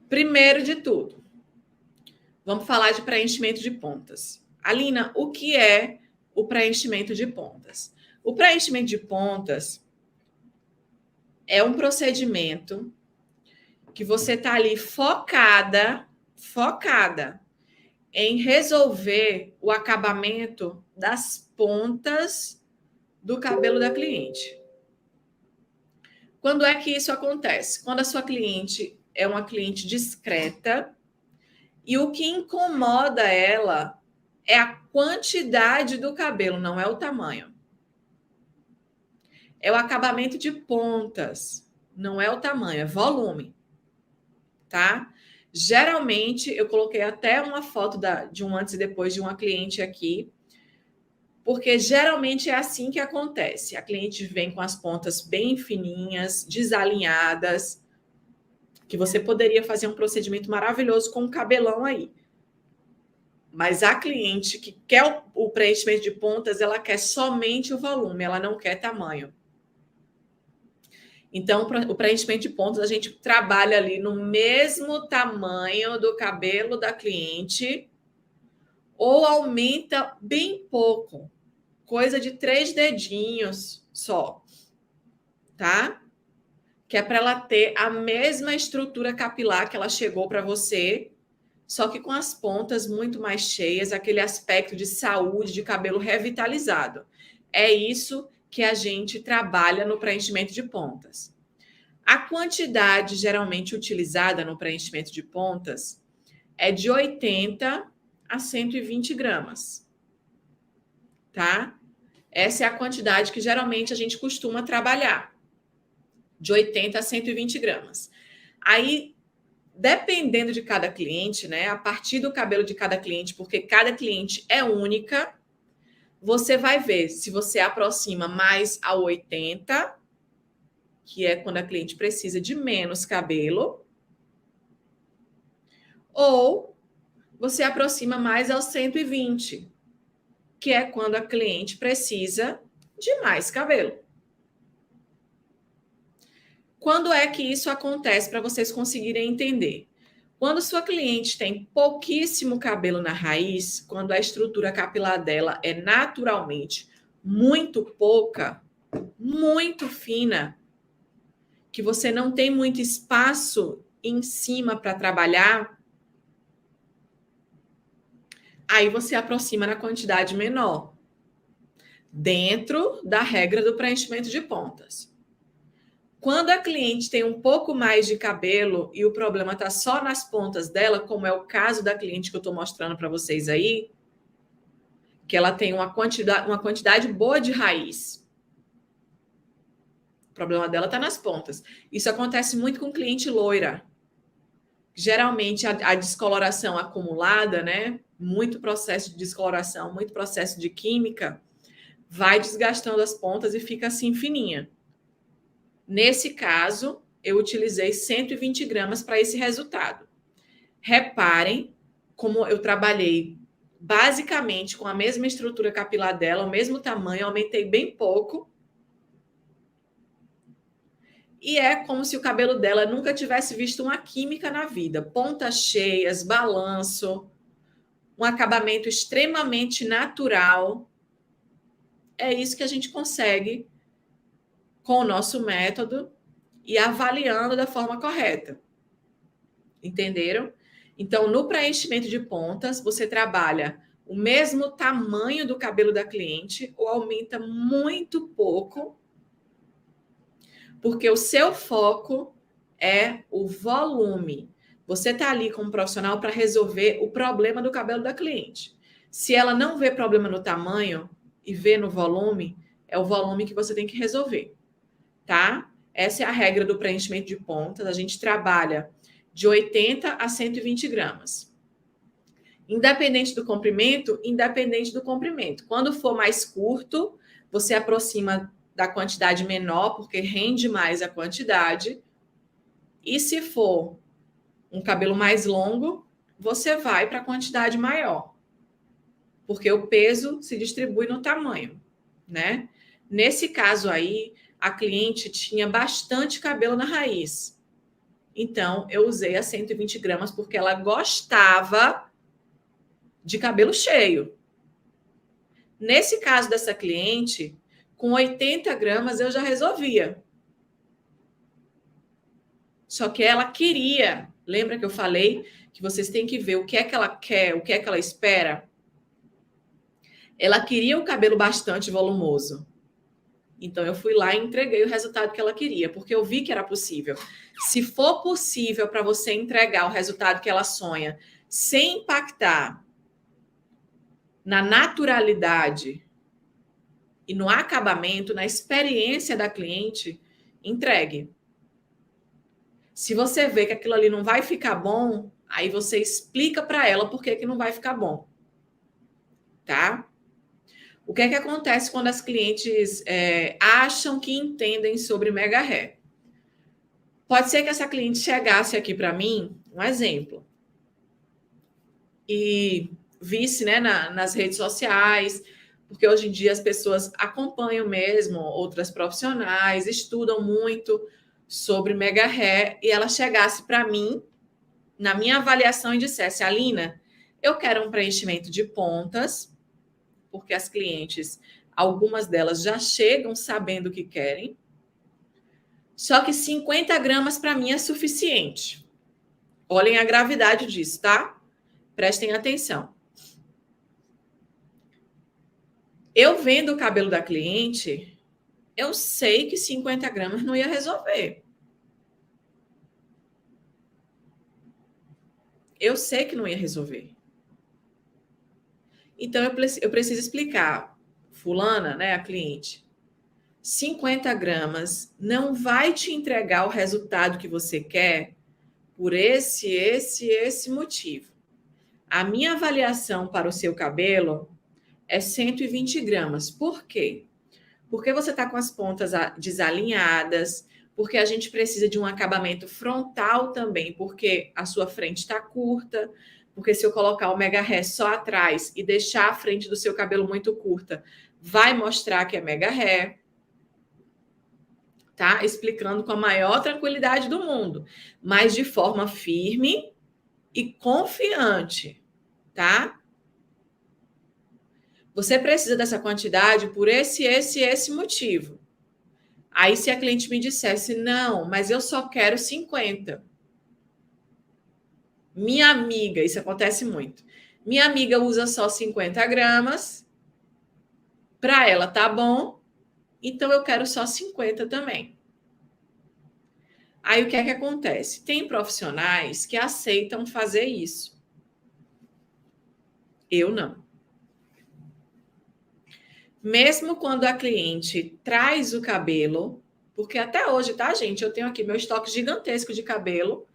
Primeiro de tudo, vamos falar de preenchimento de pontas. Alina, o que é o preenchimento de pontas? O preenchimento de pontas é um procedimento que você está ali focada em resolver o acabamento das pontas do cabelo da cliente. Quando é que isso acontece? Quando a sua cliente é uma cliente discreta e o que incomoda ela é a quantidade do cabelo, não é o tamanho. É o acabamento de pontas, não é o tamanho, é volume, tá? Geralmente, eu coloquei até uma foto de um antes e depois de uma cliente aqui, porque geralmente é assim que acontece. A cliente vem com as pontas bem fininhas, desalinhadas, que você poderia fazer um procedimento maravilhoso com um cabelão aí. Mas a cliente que quer o preenchimento de pontas, ela quer somente o volume, ela não quer tamanho. Então, o preenchimento de pontas, a gente trabalha ali no mesmo tamanho do cabelo da cliente ou aumenta bem pouco, coisa de 3 dedinhos só, tá? Que é para ela ter a mesma estrutura capilar que ela chegou para você, só que com as pontas muito mais cheias, aquele aspecto de saúde, de cabelo revitalizado. É isso que a gente trabalha no preenchimento de pontas. A quantidade geralmente utilizada no preenchimento de pontas é de 80 a 120 gramas, tá? Essa é a quantidade que geralmente a gente costuma trabalhar, de 80 a 120 gramas. Aí, dependendo de cada cliente, né? A partir do cabelo de cada cliente, porque cada cliente é única, você vai ver se você aproxima mais a 80, que é quando a cliente precisa de menos cabelo, ou você aproxima mais aos 120, que é quando a cliente precisa de mais cabelo. Quando é que isso acontece para vocês conseguirem entender? Quando sua cliente tem pouquíssimo cabelo na raiz, quando a estrutura capilar dela é naturalmente muito pouca, muito fina, que você não tem muito espaço em cima para trabalhar, aí você aproxima na quantidade menor, dentro da regra do preenchimento de pontas. Quando a cliente tem um pouco mais de cabelo e o problema está só nas pontas dela, como é o caso da cliente que eu estou mostrando para vocês aí, que ela tem uma quantidade boa de raiz. O problema dela está nas pontas. Isso acontece muito com cliente loira. Geralmente a descoloração acumulada, né? Muito processo de descoloração, muito processo de química, vai desgastando as pontas e fica assim fininha. Nesse caso, eu utilizei 120 gramas para esse resultado. Reparem como eu trabalhei basicamente com a mesma estrutura capilar dela, o mesmo tamanho, aumentei bem pouco. E é como se o cabelo dela nunca tivesse visto uma química na vida. Pontas cheias, balanço, um acabamento extremamente natural. É isso que a gente consegue com o nosso método e avaliando da forma correta. Entenderam? Então, no preenchimento de pontas, você trabalha o mesmo tamanho do cabelo da cliente ou aumenta muito pouco, porque o seu foco é o volume. Você está ali como profissional para resolver o problema do cabelo da cliente. Se ela não vê problema no tamanho e vê no volume, é o volume que você tem que resolver, tá? Essa é a regra do preenchimento de pontas. A gente trabalha de 80 a 120 gramas. Independente do comprimento. Quando for mais curto, você aproxima da quantidade menor, porque rende mais a quantidade. E se for um cabelo mais longo, você vai para a quantidade maior, porque o peso se distribui no tamanho, né? Nesse caso aí, a cliente tinha bastante cabelo na raiz. Então, eu usei a 120 gramas porque ela gostava de cabelo cheio. Nesse caso dessa cliente, com 80 gramas eu já resolvia. Só que ela queria. Lembra que eu falei que vocês têm que ver o que é que ela quer, o que é que ela espera? Ela queria o cabelo bastante volumoso. Então, eu fui lá e entreguei o resultado que ela queria, porque eu vi que era possível. Se for possível para você entregar o resultado que ela sonha, sem impactar na naturalidade e no acabamento, na experiência da cliente, entregue. Se você vê que aquilo ali não vai ficar bom, aí você explica para ela por que não vai ficar bom. Tá? O que é que acontece quando as clientes acham que entendem sobre mega hair? Pode ser que essa cliente chegasse aqui para mim, um exemplo, e visse, né, nas redes sociais, porque hoje em dia as pessoas acompanham mesmo outras profissionais, estudam muito sobre mega hair, e ela chegasse para mim, na minha avaliação, e dissesse: Alina, eu quero um preenchimento de pontas, porque as clientes, algumas delas já chegam sabendo o que querem, só que 50 gramas para mim é suficiente. Olhem a gravidade disso, tá? Prestem atenção. Eu vendo o cabelo da cliente, eu sei que 50 gramas não ia resolver. Eu sei que não ia resolver. Então, eu preciso explicar. Fulana, né, a cliente, 50 gramas não vai te entregar o resultado que você quer por esse motivo. A minha avaliação para o seu cabelo é 120 gramas. Por quê? Porque você está com as pontas desalinhadas, porque a gente precisa de um acabamento frontal também, porque a sua frente está curta, porque se eu colocar o mega hair só atrás e deixar a frente do seu cabelo muito curta, vai mostrar que é mega hair. Tá? Explicando com a maior tranquilidade do mundo, mas de forma firme e confiante, tá? Você precisa dessa quantidade por esse motivo. Aí, se a cliente me dissesse, não, mas eu só quero 50. Minha amiga, isso acontece muito. Minha amiga usa só 50 gramas. Para ela tá bom, então eu quero só 50 também. Aí o que é que acontece? Tem profissionais que aceitam fazer isso. Eu não. Mesmo quando a cliente traz o cabelo, porque até hoje, tá, gente? Eu tenho aqui meu estoque gigantesco de cabelo,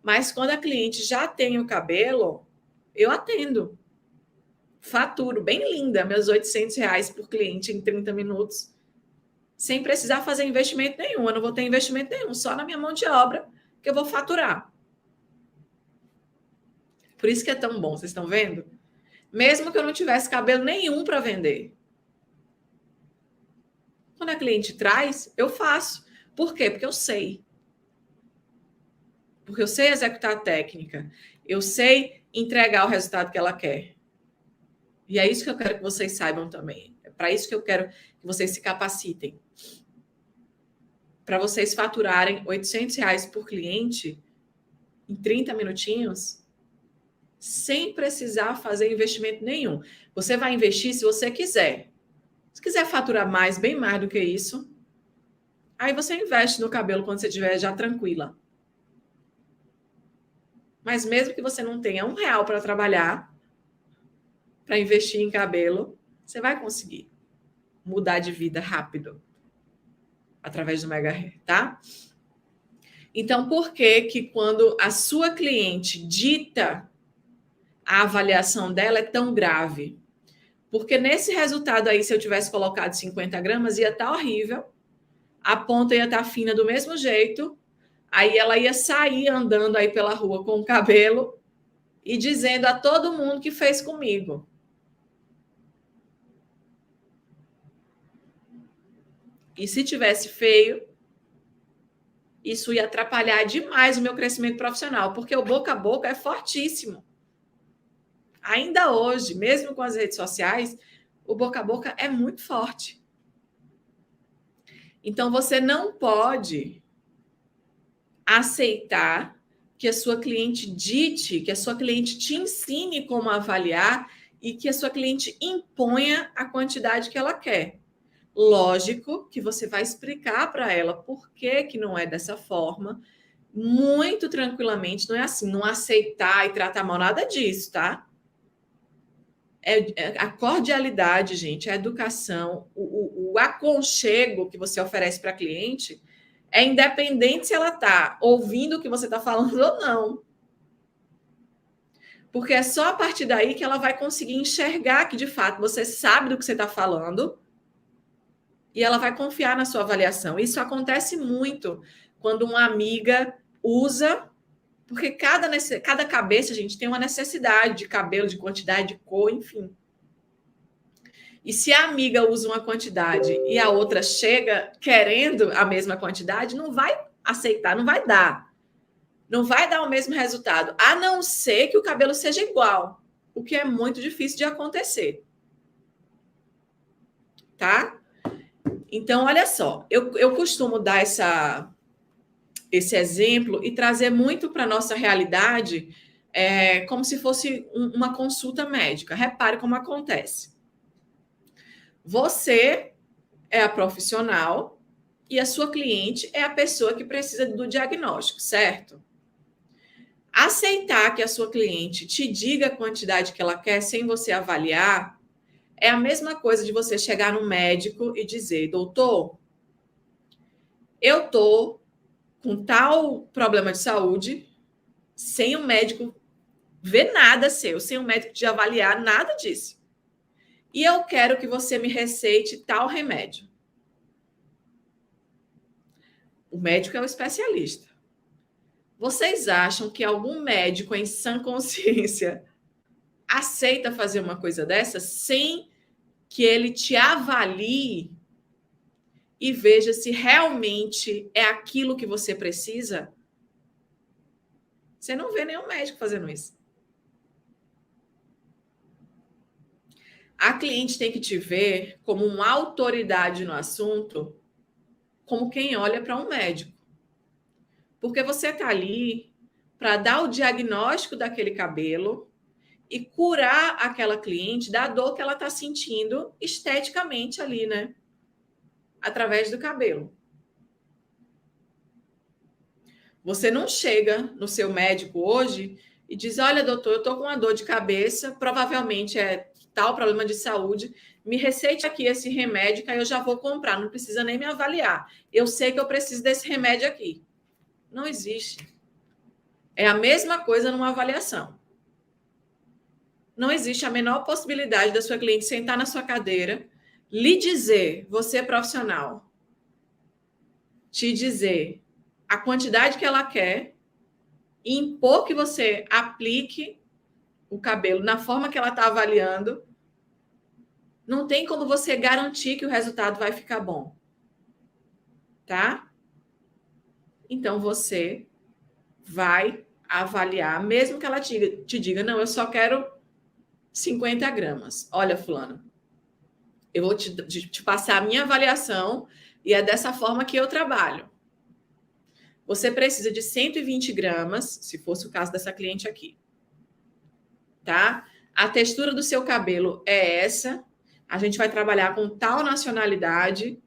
mas quando a cliente já tem o cabelo, eu atendo. Faturo, bem linda, meus R$ 800 por cliente em 30 minutos, sem precisar fazer investimento nenhum. Eu não vou ter investimento nenhum, só na minha mão de obra que eu vou faturar. Por isso que é tão bom, vocês estão vendo? Mesmo que eu não tivesse cabelo nenhum para vender. Quando a cliente traz, eu faço. Por quê? Porque eu sei. Porque eu sei executar a técnica. Eu sei entregar o resultado que ela quer. E é isso que eu quero que vocês saibam também. É para isso que eu quero que vocês se capacitem. Para vocês faturarem R$ 800 por cliente em 30 minutinhos, sem precisar fazer investimento nenhum. Você vai investir se você quiser. Se quiser faturar mais, bem mais do que isso, aí você investe no cabelo quando você estiver já tranquila. Mas mesmo que você não tenha R$ 1 para trabalhar, para investir em cabelo, você vai conseguir mudar de vida rápido através do mega hair, tá? Então, por que quando a sua cliente dita a avaliação dela é tão grave? Porque nesse resultado aí, se eu tivesse colocado 50 gramas, ia estar horrível, a ponta ia estar fina do mesmo jeito, aí ela ia sair andando aí pela rua com o cabelo e dizendo a todo mundo que fez comigo. E se tivesse feio, Isso ia atrapalhar demais o meu crescimento profissional, porque o boca a boca é fortíssimo. Ainda hoje, mesmo com as redes sociais, o boca a boca é muito forte. Então, você não pode aceitar que a sua cliente dite, que a sua cliente te ensine como avaliar e que a sua cliente imponha a quantidade que ela quer. Lógico que você vai explicar para ela por que que não é dessa forma, muito tranquilamente, não é assim, não aceitar e tratar mal, nada disso, tá? A cordialidade, gente, a educação, o aconchego que você oferece para a cliente é independente se ela está ouvindo o que você está falando ou não. Porque é só a partir daí que ela vai conseguir enxergar que, de fato, você sabe do que você está falando e ela vai confiar na sua avaliação. Isso acontece muito quando uma amiga usa, porque cada cabeça, gente, tem uma necessidade de cabelo, de quantidade, de cor, enfim. E se a amiga usa uma quantidade e a outra chega querendo a mesma quantidade, não vai aceitar, não vai dar. Não vai dar o mesmo resultado, a não ser que o cabelo seja igual, o que é muito difícil de acontecer. Tá? Então, olha só, eu costumo dar esse exemplo e trazer muito para a nossa realidade como se fosse uma consulta médica. Repare como acontece. Você é a profissional e a sua cliente é a pessoa que precisa do diagnóstico, certo? Aceitar que a sua cliente te diga a quantidade que ela quer sem você avaliar é a mesma coisa de você chegar no médico e dizer: doutor, eu tô com tal problema de saúde, sem o médico ver nada seu, sem o médico te avaliar nada disso. E eu quero que você me receite tal remédio. O médico é o especialista. Vocês acham que algum médico em sã consciência aceita fazer uma coisa dessa sem que ele te avalie e veja se realmente é aquilo que você precisa? Você não vê nenhum médico fazendo isso. A cliente tem que te ver como uma autoridade no assunto, como quem olha para um médico. Porque você está ali para dar o diagnóstico daquele cabelo e curar aquela cliente da dor que ela está sentindo esteticamente ali, né? Através do cabelo. Você não chega no seu médico hoje e diz: olha, doutor, eu estou com uma dor de cabeça, provavelmente é tal problema de saúde, me receite aqui esse remédio que aí eu já vou comprar, não precisa nem me avaliar. Eu sei que eu preciso desse remédio aqui. Não existe. É a mesma coisa numa avaliação. Não existe a menor possibilidade da sua cliente sentar na sua cadeira, lhe dizer, você é profissional, te dizer a quantidade que ela quer e impor que você aplique o cabelo na forma que ela está avaliando. Não tem como você garantir que o resultado vai ficar bom. Tá? Então você vai avaliar, mesmo que ela te diga, não, eu só quero 50 gramas. Olha, fulano, eu vou te passar a minha avaliação e é dessa forma que eu trabalho. Você precisa de 120 gramas, se fosse o caso dessa cliente aqui. Tá? A textura do seu cabelo é essa. A gente vai trabalhar com tal nacionalidade,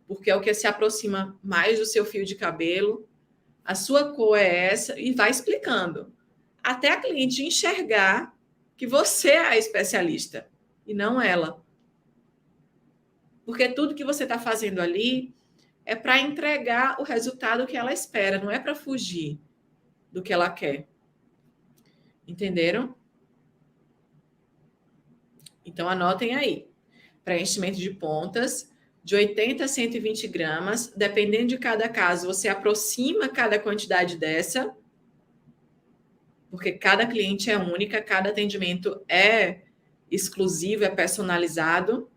porque é o que se aproxima mais do seu fio de cabelo. A sua cor é essa, e vai explicando. Até a cliente enxergar que você é a especialista e não ela. Porque tudo que você está fazendo ali é para entregar o resultado que ela espera, não é para fugir do que ela quer. Entenderam? Então, anotem aí. Preenchimento de pontas, de 80 a 120 gramas. Dependendo de cada caso, você aproxima cada quantidade dessa, porque cada cliente é única, cada atendimento é exclusivo, é personalizado.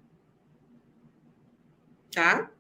Tá?